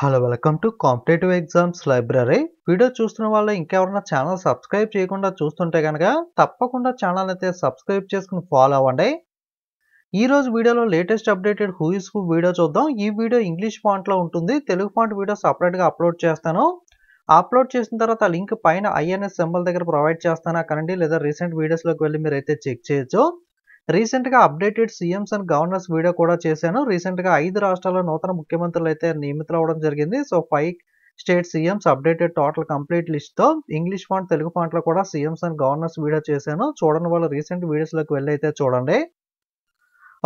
Hello welcome to competitive exams library. Video చూస్తున్న వాళ్ళు ఇంకెవరైనా ఛానల్ సబ్స్క్రైబ్ చేయకుండా చూస్తుంటే కనుక తప్పకుండా ఛానల్ అయితే సబ్స్క్రైబ్ చేసుకుని ఫాలో అవ్వండి. ఈ రోజు వీడియోలో latest updated who is who video చూద్దాం. ఈ వీడియో ఇంగ్లీష్ ఫాంట్లో ఉంటుంది. తెలుగు ఫాంట్ వీడియో సపరేట్గా అప్లోడ్ చేస్తాను. అప్లోడ్ చేసిన తర్వాత లింక్ పైన ఐఎన్ఎస్ సింబల్ దగ్గర ప్రొవైడ్ చేస్తాను. అక్కడండి లేదా రీసెంట్ వీడియోస్లోకి వెళ్ళి మీరు అయితే చెక్ చేయొచ్చు. రీసెంట్గా updated CMs and governors video కూడా చేశాను. రీసెంట్గా 5 రాష్ట్రాల్లో నూతన ముఖ్యమంత్రులు అయితే నియమితులు అవ్వడం జరిగింది. So 5 state CMs updated total complete లిస్ట్తో ఇంగ్లీష్ ఫాంట్ తెలుగు ఫాంట్లో కూడా సీఎంస్ అండ్ గవర్నర్స్ వీడియో చేశాను. చూడని వాళ్ళు రీసెంట్ వీడియోస్లోకి వెళ్ళి అయితే చూడండి.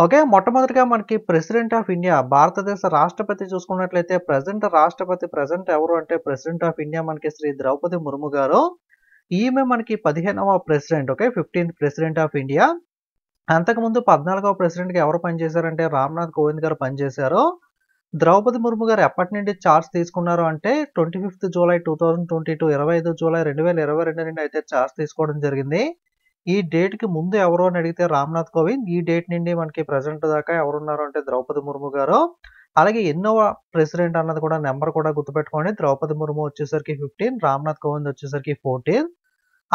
ఓకే, మొట్టమొదటిగా మనకి ప్రెసిడెంట్ ఆఫ్ ఇండియా, భారతదేశ రాష్ట్రపతి చూసుకున్నట్లయితే ప్రెసెంట్ ఎవరు అంటే ప్రెసిడెంట్ ఆఫ్ ఇండియా మనకి శ్రీ ద్రౌపది ముర్ము గారు. ఈమె మనకి 15వ president. Okay, 15th president of India. అంతకుముందు 14వ ప్రెసిడెంట్గా ఎవరు పనిచేశారంటే రామ్నాథ్ కోవింద్ గారు పనిచేశారు. ద్రౌపది ముర్ము గారు ఎప్పటి నుండి చార్జ్ తీసుకున్నారు అంటే 25th జూలై 2022, 25 జూలై 2022 నుండి అయితే చార్జ్ తీసుకోవడం జరిగింది. ఈ డేట్కి ముందు ఎవరు అని అడిగితే రామ్నాథ్ కోవింద్. ఈ డేట్ నుండి మనకి ప్రజెంట్ దాకా ఎవరున్నారు అంటే ద్రౌపది ముర్ము గారు. అలాగే ఎన్నోవ ప్రెసిడెంట్ అన్నది కూడా నెంబర్ కూడా గుర్తుపెట్టుకోండి. ద్రౌపది ముర్ము వచ్చేసరికి 15, రామ్నాథ్ కోవింద్ వచ్చేసరికి 14.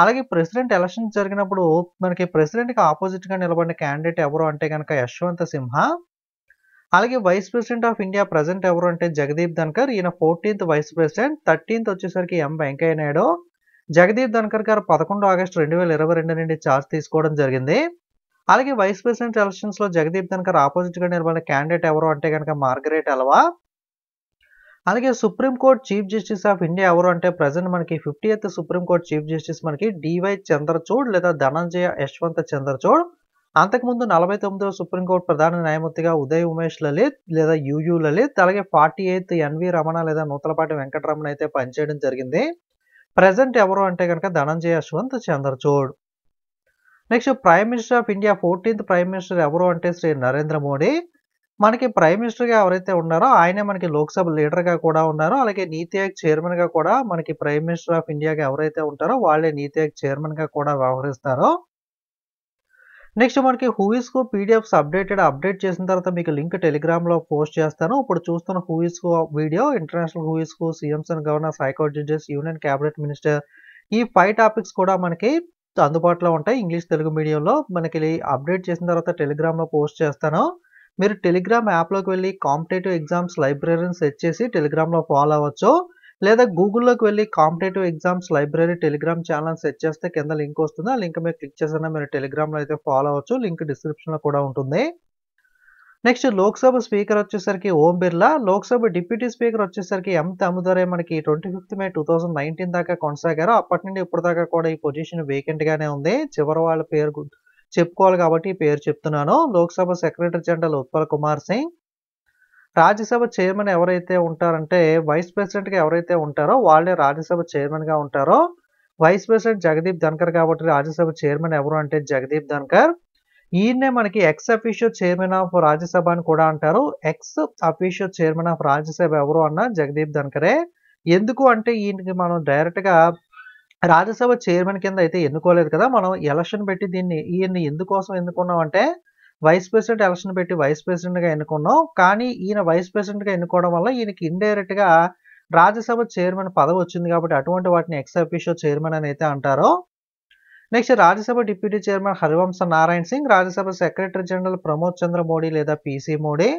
అలాగే ప్రెసిడెంట్ ఎలక్షన్స్ జరిగినప్పుడు మనకి ప్రెసిడెంట్కి ఆపోజిట్గా నిలబడిన క్యాండిడేట్ ఎవరు అంటే కనుక యశ్వంత్ సిన్హా. అలాగే vice president of India present ఎవరు అంటే జగదీప్ ధన్కర్. ఈయన 14th వైస్ ప్రెసిడెంట్. 13th వచ్చేసరికి ఎం వెంకయ్య నాయుడు. జగదీప్ ధన్కర్ గారు 11 ఆగస్టు 2022 నుండి చార్జ్ తీసుకోవడం జరిగింది. అలాగే వైస్ ప్రెసిడెంట్ ఎలక్షన్స్లో జగదీప్ ధన్కర్ ఆపోజిట్గా నిలబడిన క్యాండిడేట్ ఎవరు అంటే కనుక మార్గరెట్ అల్వా. అలాగే supreme court chief justice of India ఎవరు అంటే ప్రజెంట్ మనకి 50th సుప్రీంకోర్టు చీఫ్ జస్టిస్ మనకి డివై చంద్రచూడ్ లేదా ధనంజయ యశ్వంత్ చంద్రచూడ్. అంతకుముందు 49వ సుప్రీంకోర్టు ప్రధాన న్యాయమూర్తిగా ఉదయ్ ఉమేష్ లలిత్ లేదా యుయు లలిత్. అలాగే 48th ఎన్వి రమణ లేదా నూతలపాటి వెంకటరమణ అయితే పనిచేయడం జరిగింది. ప్రజెంట్ ఎవరు అంటే కనుక Dhananjaya Yashwant Chandrachud. Next prime minister of India 14th prime minister ఎవరు అంటే శ్రీ నరేంద్ర మోడీ. మనకి ప్రైమ్ మినిస్టర్గా ఎవరైతే ఉన్నారో ఆయనే మనకి లోక్సభ లీడర్గా కూడా ఉన్నారు. అలాగే నీతి ఆయోగ్ చైర్మన్గా కూడా మనకి ప్రైమ్ మినిస్టర్ ఆఫ్ ఇండియాగా ఎవరైతే ఉంటారో వాళ్ళే నీతి ఆయోగ్ చైర్మన్గా కూడా వ్యవహరిస్తారు. నెక్స్ట్ మనకి who is who PDFs update చేసిన తర్వాత మీకు లింక్ టెలిగ్రామ్లో పోస్ట్ చేస్తాను. ఇప్పుడు చూస్తున్న who is who video international who is who, CMs and governors, high court judges, union cabinet minister, ఈ 5 టాపిక్స్ కూడా మనకి అందుబాటులో ఉంటాయి ఇంగ్లీష్ తెలుగు మీడియంలో. మనకి అప్డేట్ చేసిన తర్వాత టెలిగ్రామ్లో పోస్ట్ చేస్తాను. మీరు టెలిగ్రామ్ యాప్లోకి వెళ్ళి కాంపిటేటివ్ ఎగ్జామ్స్ లైబ్రరీని సెర్చ్ చేసి టెలిగ్రామ్లో ఫాలో అవ్వచ్చు. లేదా గూగుల్లోకి వెళ్ళి competitive exams library Telegram channel search చేస్తే కింద లింక్ వస్తుంది. ఆ లింక్ మీరు క్లిక్ చేసినా మీరు టెలిగ్రామ్లో అయితే ఫాలో అవ్వచ్చు. లింక్ డిస్క్రిప్షన్లో కూడా ఉంటుంది. నెక్స్ట్ లోక్సభ స్పీకర్ వచ్చేసరికి ఓం బిర్లా. లోక్సభ డిప్యూటీ స్పీకర్ వచ్చేసరికి ఎం తముదరే మనకి 25th మే 2019 దాకా కొనసాగారు. అప్పటి నుండి ఇప్పుడు దాకా కూడా ఈ పొజిషన్ వేకెంట్గానే ఉంది. చివరి వాళ్ళ పేరు చెప్పుకోవాలి కాబట్టి ఈ పేరు చెప్తున్నాను. Lok Sabha secretary general Utpal Kumar Singh. Rajya Sabha chairman ఎవరైతే ఉంటారంటే వైస్ ప్రెసిడెంట్గా ఎవరైతే ఉంటారో వాళ్ళే రాజ్యసభ చైర్మన్గా ఉంటారో. వైస్ ప్రెసిడెంట్ జగదీప్ ధన్కర్ కాబట్టి రాజ్యసభ చైర్మన్ ఎవరు అంటే జగదీప్ ధన్కర్. ఈయన్నే మనకి ex officio chairman of Rajya Sabha అని కూడా అంటారు. Ex officio chairman of Rajya Sabha ఎవరు అన్న జగదీప్ ధన్కరే. ఎందుకు అంటే ఈయనకి మనం డైరెక్ట్గా రాజ్యసభ చైర్మన్ కింద అయితే ఎన్నుకోలేదు కదా. మనం ఎలక్షన్ పెట్టి ఈయన్ని ఎందుకోసం ఎన్నుకున్నాం అంటే వైస్ ప్రెసిడెంట్ ఎలక్షన్ పెట్టి వైస్ ప్రెసిడెంట్గా ఎన్నుకున్నాం. కానీ ఈయన వైస్ ప్రెసిడెంట్గా ఎన్నుకోవడం వల్ల ఈయనకి ఇండైరెక్ట్గా రాజ్యసభ చైర్మన్ పదవి వచ్చింది కాబట్టి అటువంటి వాటిని ఎక్స్ అఫీషియో చైర్మన్ అని అయితే అంటారు. Next Rajya Sabha deputy chairman Harivansh Narayan Singh. Rajya Sabha secretary general Pramod Chandra Modi లేదా పీసీ మోడీ.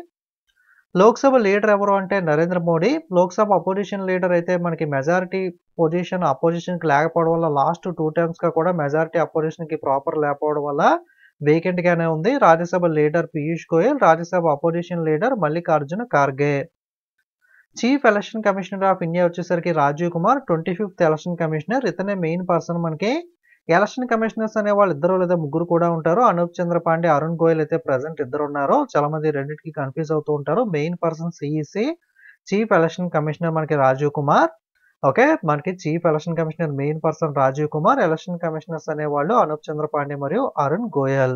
లోక్సభ లీడర్ ఎవరు అంటే నరేంద్ర మోడీ. లోక్సభ అపోజిషన్ లీడర్ అయితే మనకి మెజారిటీ పొజిషన్ అపోజిషన్కి లేకపోవడం వల్ల లాస్ట్ 2 టైమ్స్గా కూడా మెజారిటీ అపోజిషన్కి ప్రాపర్ లేకపోవడం వల్ల వేకెంట్గానే ఉంది. Rajya Sabha leader Piyush Goyal. Rajya Sabha opposition leader Mallikarjun Kharge. Chief election commissioner of India వచ్చేసరికి Rajiv Kumar. 25th election commissioner. ఇతనే మెయిన్ పర్సన్. మనకి ఎలక్షన్ కమిషనర్స్ అనే వాళ్ళు 2 లేదా 3 కూడా ఉంటారు. అనూప్ చంద్ర పాండే, అరుణ్ గోయల్ అయితే ప్రజెంట్ 2 ఉన్నారు. చాలా మంది రెండింటికి కన్ఫ్యూజ్ అవుతూ ఉంటారు. Main person CEC chief election commissioner మనకి రాజీవ్ కుమార్. ఓకే, మనకి chief election commissioner main person Rajiv Kumar. Election commissioners అనేవాళ్ళు అనూప్ చంద్ర పాండే మరియు Arun Goel.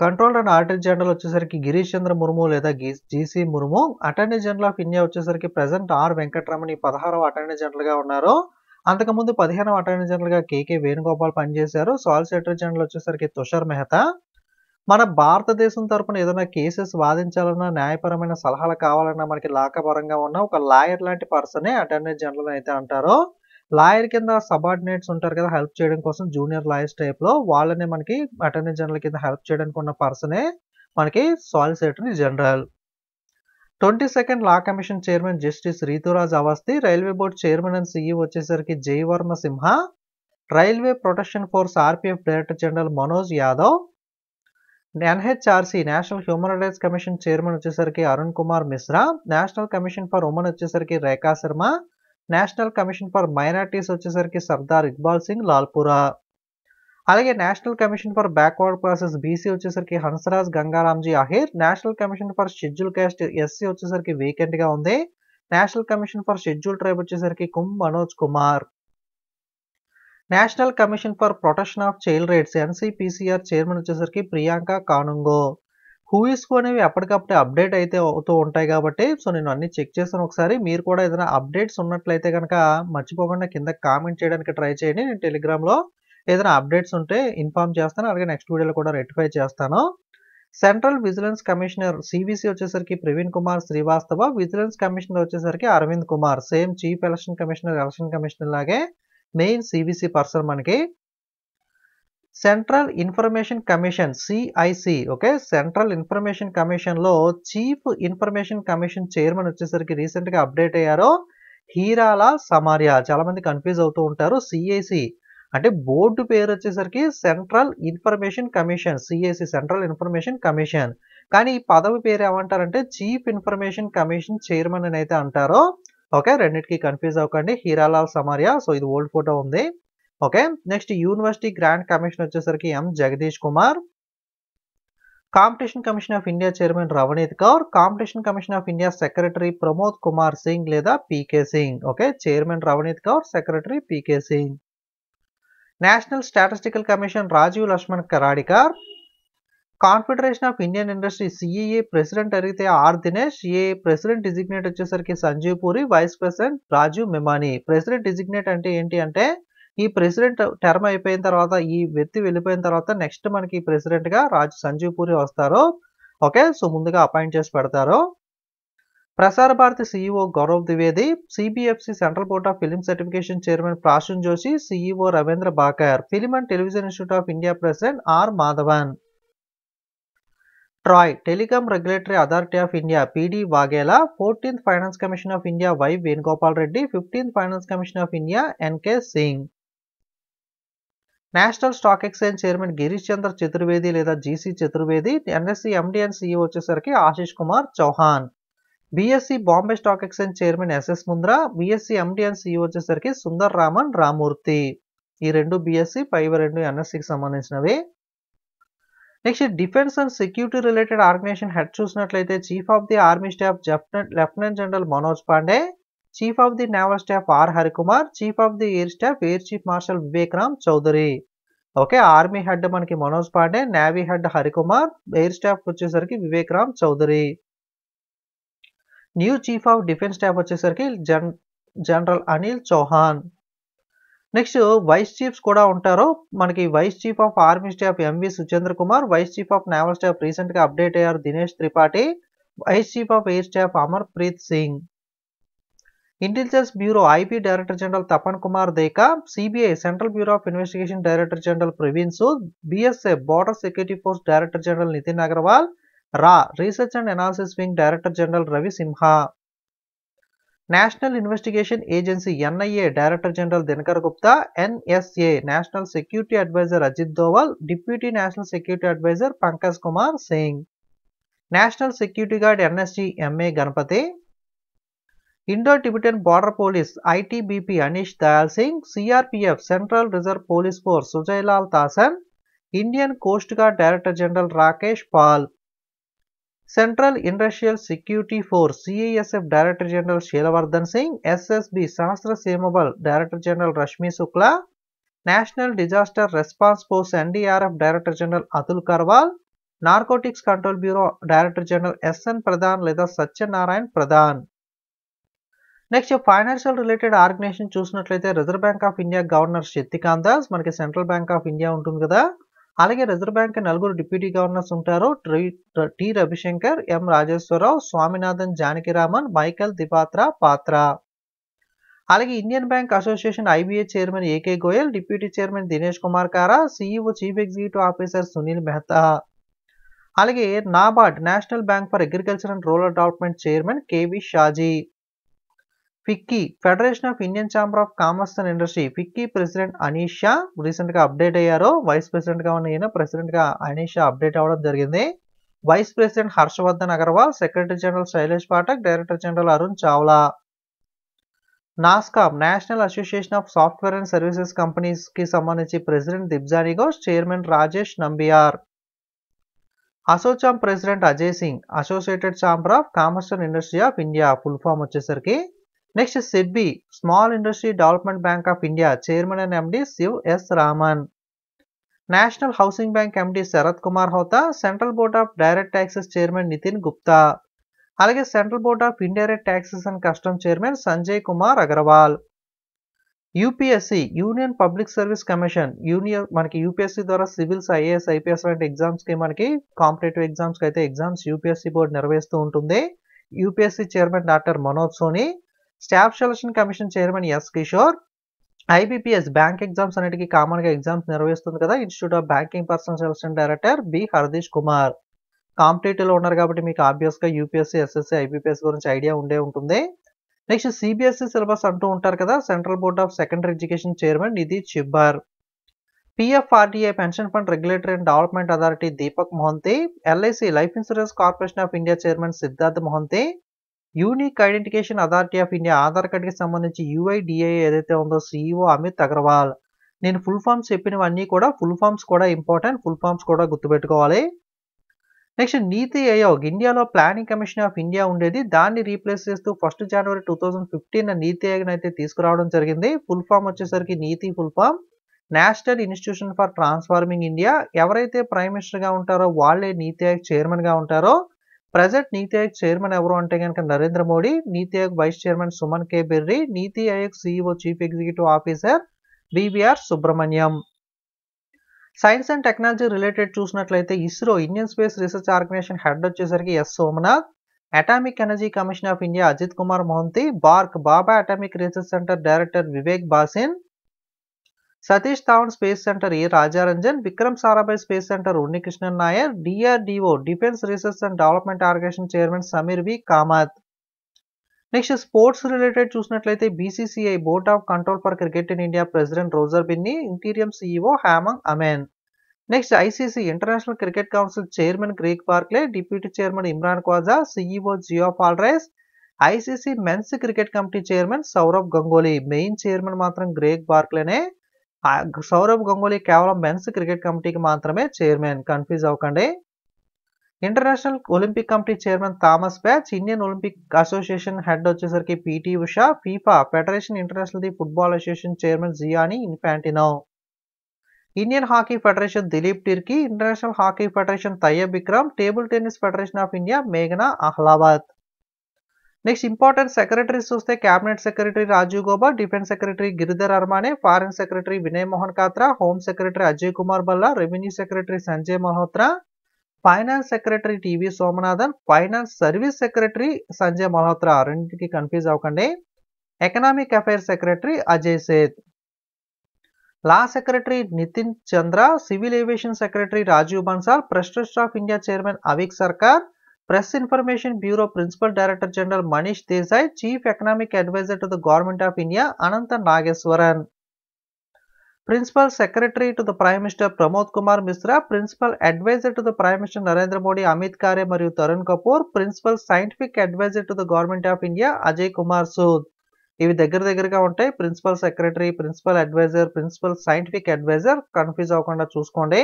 Controller and auditor general వచ్చేసరికి గిరీష్ చంద్ర ముర్ము లేదా GC Murmu. Attorney general of India వచ్చేసరికి ప్రజెంట్ ఆర్ వెంకటరమణి 16వ అటార్నీ జనరల్గా ఉన్నారు. అంతకుముందు 15వ అటార్నీ జనరల్గా కేకే వేణుగోపాల్ పనిచేశారు. సాలిసిటర్ జనరల్ వచ్చేసరికి తుషార్ మెహతా. మన భారతదేశం తరపున ఏదైనా కేసెస్ వాదించాలన్నా, న్యాయపరమైన సలహాలు కావాలన్నా మనకి పరంగా ఉన్న ఒక లాయర్ లాంటి పర్సనే అటార్నీ జనరల్ అయితే అంటారు. లాయర్ కింద సబార్డినేట్స్ ఉంటారు కదా! హెల్ప్ చేయడం కోసం జూనియర్ లాయర్స్ టైప్‌లో వాళ్ళనే మనకి అటార్నీ జనరల్ కింద హెల్ప్ చేయడానికి ఉన్న పర్సనే మనకి solicitor general. 22nd law commission chairman justice Rituraj Awasthi, railway board chairman and CEO వచ్చేసరికి Jaya Varma Sinha, railway protection force RPF director general Manoj Yadav, NHRC national human rights commission chairman వచ్చేసరికి Arun Kumar Mishra, national commission for women వచ్చేసరికి Rekha Sharma, national commission for minorities వచ్చేసరికి సర్దార్ ఇక్బాల్ సింగ్ లాల్పురా. అలాగే national commission for backward classes BC వచ్చేసరికి Hansraj Gangaramji Ahir, national commission for schedule caste SC వచ్చేసరికి vacant గా ఉంది, national commission for schedule tribe వచ్చేసరికి Manoj Kumar, national commission for protection of child rights NCPCR chairman వచ్చేసరికి ప్రియాంక కానుంగో. హూయిస్కు అనేవి ఎప్పటికప్పుడు అప్డేట్ అయితే అవుతూ ఉంటాయి కాబట్టి సో నేను అన్ని చెక్ చేస్తాను ఒకసారి. మీరు కూడా ఏదైనా అప్డేట్స్ ఉన్నట్లయితే కనుక మర్చిపోకుండా కింద కామెంట్ చేయడానికి ట్రై చేయండి. నేను టెలిగ్రామ్లో ఏదైనా అప్డేట్స్ ఉంటే ఇన్ఫార్మ్ చేస్తాను. అలాగే నెక్స్ట్ వీడియోలో కూడా రెక్టిఫై చేస్తాను. సెంట్రల్ విజిలెన్స్ కమిషనర్ సివిసి వచ్చేసరికి ప్రవీణ్ కుమార్ శ్రీవాస్తవ, విజిలెన్స్ కమిషనర్ వచ్చేసరికి Arvind Kumar, same chief election commissioner లాగే మెయిన్ సివిసి పర్సన్ మనకి. Central information commission CIC, okay, central information commission లో చీఫ్ ఇన్ఫర్మేషన్ కమిషన్ చైర్మన్ వచ్చేసరికి రీసెంట్ గా అప్డేట్ అయ్యారు హీరాల సమారియా. చాలా మంది కన్ఫ్యూజ్ అవుతూ ఉంటారు. సిఐసి అంటే బోర్డు పేరు వచ్చేసరికి central information commission, CIC central information commission, కానీ ఈ పదవి పేరు ఏమంటారంటే చీఫ్ ఇన్ఫర్మేషన్ కమిషన్ చైర్మన్ అని అయితే అంటారు. ఓకే, రెండింటికి కన్ఫ్యూజ్ అవ్వకండి. హీరాలాల్ సమారియా, సో ఇది ఓల్డ్ ఫోటో ఉంది. Okay, next university grant commission వచ్చేసరికి M Jagadesh Kumar, competition commission of India chairman Ravneet Kaur, competition commission of India secretary Pramod Kumar Singh లేదా PK Singh. Okay, chairman Ravneet Kaur, secretary PK Singh. National statistical commission Rajeev Laxman Karadikar, confederation of Indian industry CEA president అడిగితే R Dinesh, a president designate వచ్చేసరికి Sanjiv Puri, vice president Rajiv మెమాని. President designate అంటే ఏంటి అంటే ఈ president term అయిపోయిన తర్వాత, ఈ వ్యక్తి వెళ్ళిపోయిన తర్వాత నెక్స్ట్ మనకి ప్రెసిడెంట్ గా సంజీవ్ పూరి వస్తారు. ఓకే, సో ముందుగా అపాయింట్ చేసి పెడతారు. Prasar Bharati CEO Gaurav Dwivedi, CBFC central board of film certification chairman Prasoon Joshi, CEO Ravindra Bhakar, film and television institute of India president R Madhavan. TRAI telecom regulatory authority of India PD Vaghela, 14th finance commission of India Y Venugopal Reddy, 15th finance commission of India NK Singh. National stock exchange chairman Girish Chandra Chaturvedi లేదా GC Chaturvedi, NSC MD and CEO వచ్చేసరికి Ashish Kumar Chauhan. BSc Bombay stock exchange chairman S S Mundra, BSE MD and CEO వచ్చేసరికి సుందర్ రామన్ రామూర్తి. ఈ రెండు BSc, పైవి రెండు ఎన్ఎస్సికి సంబంధించినవి. Next defence and security related organisation head చూసినట్లయితే chief of the army staff lieutenant general Manoj Pande, chief of the naval staff R Harikumar, chief of the air staff air chief marshal Vivek Ram Chaudhari. Okay, army head మనకి Manoj Pande, navy head Harikumar, air staff వచ్చేసరికి Vivek Ram Chaudhari. New chief of defence staff వచ్చేసరికి general Anil Chauhan. Next vice chiefs కూడా ఉంటారు మనకి. Vice chief of army staff MV Suchindra Kumar, vice chief of naval staff recent గా update అయ్యారు Dinesh Tripathi, vice chief of air staff Amar Preet Singh. Intelligence bureau IB director general Tapan Kumar Deka, CBI central bureau of investigation director general Praveen Sood, BSF border security force director general Nitin Agarwal, రా research and analysis wing director general Ravi Sinha. National investigation agency NIA director general Dinkar Gupta, NSA national security adviser Ajit Doval, deputy national security adviser Pankaj Kumar Singh. National security guard NSG MA Ganapathy. Indo Tibetan border police ITBP Anish Dayal Singh, CRPF central reserve police force Sujoylal Thaosen, Indian coast guard director general Rakesh Pal. Central industrial security force CISF director general Sheelvardhan Singh, SSB Sashastra Seema Bal director general Rashmi Shukla, national disaster response force NDRF director general Atul Karwal, narcotics control bureau director general SN Pradhan లేదా Satyanarayan Pradhan. Next financial related organization చూసినట్లయితే reserve bank of India governor Shaktikanta Das, మనకి central bank of India ఉంటుంది కదా, అలాగే reserve bank నలుగురు deputy governors ఉంటారు. T Ravishankar, M Rajeshwara Rao, Swaminathan Janakiraman, Michael దిపాత్రా పాత్రా. అలాగే Indian bank association IBA chairman AK Goyal, deputy chairman Dinesh Kumar Khara, CEO chief executive officer Sunil Mehta. అలాగే NABARD national bank for agriculture and rural development chairman KV Shaji. FICCI federation of Indian chamber of commerce and industry FICCI president Anish Shah recent గా update అయ్యారు. Vice president గా ఉన్న ఈయన president గా Anish Shah update అవ్వడం జరిగింది. Vice president Harshvardhan Agarwal, secretary general Shailesh Pathak, director general Arun Chawla. NASSCOM national association of software and services companies కి సంబంధించి president Debjani Ghosh, chairman Rajesh Nambiar. ASSOCHAM president Ajay Singh, associated chamber of commerce and industry of India full form వచ్చేసరికి. Next SIDBI small industry development bank of India chairman and MD Shiv S Raman. National housing bank MD Sharat Kumar Hota, central board of direct taxes chairman Nitin Gupta. అలాగే central board of indirect taxes and custom chairman Sanjay Kumar Agarwal. UPSC union public service commission మనకి UPSC ద్వారా civils, IAS, IPS లాంటి exams కి మనకి competitive exams కి అయితే exams UPSC board నిర్వహిస్తూ ఉంటుంది. UPSC chairman doctor Manoj Soni, staff selection commission chairman S Kishore. IBPS bank exams అన్నిటికీ కామన్ గా ఎగ్జామ్స్ నిర్వహిస్తుంది కదా, institute of banking personnel selection director B Hardeesh Kumar. Competitive లో ఉన్నారు కాబట్టి మీకు ఆబ్వియస్ గా యూపీఎస్సీ, ఎస్ఎస్సీ, ఐబీపీఎస్ గురించి ఐడియా ఉండే ఉంటుంది. నెక్స్ట్ సిబిఎస్ఈ సిలబస్ అంటూ ఉంటారు కదా, central board of secondary education chairman Nidhi Chhibber. PFRDA pension fund regulatory and development authority Deepak Mohanty. LIC life insurance corporation of India chairman Siddharth Mohanty. Unique identification authority of India Aadhaar card కి సంబంధించి UIDA ఏదైతే ఉందో CEO Amit Agarwal. నేను full forms చెప్పినవన్నీ కూడా ఫుల్ ఫామ్స్ కూడా important, full forms కూడా గుర్తుపెట్టుకోవాలి. నెక్స్ట్ నీతి ఆయోగ్ ఇండియాలో ప్లానింగ్ కమిషన్ ఆఫ్ ఇండియా ఉండేది, దాన్ని రీప్లేస్ చేస్తూ 1 జనవరి 2015 నీతి ఆయోగ్ అయితే తీసుకురావడం జరిగింది. ఫుల్ ఫామ్ వచ్చేసరికి NITI full form national institution for transforming India. ఎవరైతే ప్రైమ్ మినిస్టర్ గా ఉంటారో వాళ్ళే నీతి ఆయోగ్ చైర్మన్ గా ఉంటారో. ప్రజెంట్ నీతి ఆయోగ్ చైర్మన్ ఎవరు అంటే కనుక Narendra Modi, NITI Aayog vice chairman Suman K Bery, NITI Aayog CEO chief executive officer B V R Subrahmanyam. Science and technology related చూసినట్లయితే ISRO Indian space research organisation head వచ్చేసరికి S Somanath. Atomic energy commission of India Ajit Kumar Mohanty. BARC Bhabha atomic research centre director Vivek Bhasin. Satish Dhawan space centre A Rajarajan. Vikram Sarabhai space centre Unnikrishnan Nair. DRDO defence research and development organisation chairman Sameer V Kamath. Next sports related చూసినట్లయితే BCCI board of control for cricket in India president Roger Binny. Interim CEO Hemang Amin. Next ICC international cricket council chairman Greg Barclay, deputy chairman Imran Khawaja, CEO Geoff పాల్రైస్. ICC men's cricket committee chairman Sourav Ganguly. Main chairman మాత్రం Greg బార్క్లేనే, సౌరవ్ గంగోలీ కేవలం men's cricket కమిటీకి మాత్రమే chairman, confuse అవ్వకండి. International olympic committee chairman Thomas Bach. Indian olympic association head వచ్చేసరికి PT Usha. FIFA federation international the football association chairman Gianni Infantino. Indian hockey federation Dilip Tirkey. International hockey federation Tayyab Vikram. Table tennis federation of India మేఘనా Ahlawat. Next important secretaries చూస్తే cabinet secretary Rajiv Gauba, defence secretary Giridhar Aramane, foreign secretary Vinay Mohan Kwatra, home secretary Ajay Kumar Bhalla, revenue secretary Sanjay Malhotra, finance secretary T V Somanathan, finance service secretary Sanjay Malhotra. రెండింటికి confuse అవ్వకండి. Economic affairs secretary Ajay Seth. Law secretary Nitin Chandra, civil aviation secretary Rajiv Bansal, press trust of India chairman Avik Sarkar, press information bureau principal director general Manish Desai, chief economic adviser to the government of India Anantha Nageswaran. Principal secretary to the prime minister Pramod Kumar Mishra, principal adviser to the prime minister Narendra Modi Amit Khare మరియు Tarun Kapoor, principal scientific adviser to the government of India Ajay Kumar Sood. ఇవి దగ్గరగా ఉంటాయి. Principal secretary, principal adviser, principal scientific adviser, confuse అవ్వకుండా చూసుకోండి.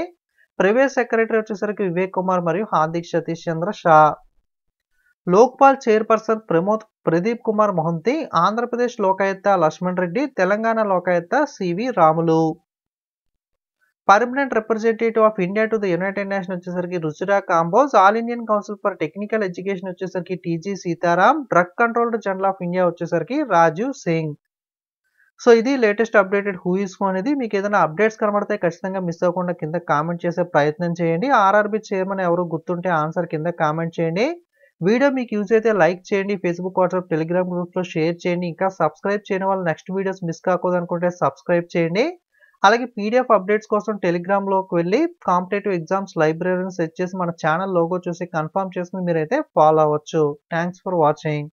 Private secretary వచ్చేసరికి వివేక్ కుమార్ మరియు Hardik Satish Chandra Shah. Lokpal chairperson Pradeep Kumar Mohanty, Andhra Pradesh Lokayukta Laxman Reddy, Telangana Lokayukta CV Ramulu. Permanent representative of India to the united nation వచ్చేసరికి Ruchira Kamboj. All Indian council for technical education వచ్చేసరికి TG Sitaram. Drug controller general of India వచ్చేసరికి Rajiv Singh. So ఇది latest updated who is who అనేది. మీకు ఏదైనా అప్డేట్స్ కనబడితే ఖచ్చితంగా మిస్ అవ్వకుండా కింద కామెంట్ చేసే ప్రయత్నం చేయండి. ఆర్ఆర్బీ చైర్మన్ ఎవరు గుర్తుంటే ఆన్సర్ కింద కామెంట్ చేయండి. వీడియో మీకు యూజ్ అయితే లైక్ చేయండి. ఫేస్‌బుక్, వాట్సాప్, టెలిగ్రామ్ గ్రూప్స్‌లో షేర్ చేయండి. ఇంకా సబ్స్క్రైబ్ చేయని వాళ్ళు నెక్స్ట్ వీడియోస్ మిస్ కాకూడదనుకుంటే సబ్స్క్రైబ్ చేయండి. అలాగే పీడిఎఫ్ అప్డేట్స్ కోసం టెలిగ్రామ్‌లోకి వెళ్లి కాంపిటేటివ్ ఎగ్జామ్స్ లైబ్రరీని సెర్చ్ చేసి మన ఛానల్ లోగో చూసి కన్ఫర్మ్ చేసుకొని మీరైతే ఫాలో అవ్వచ్చు. Thanks for watching.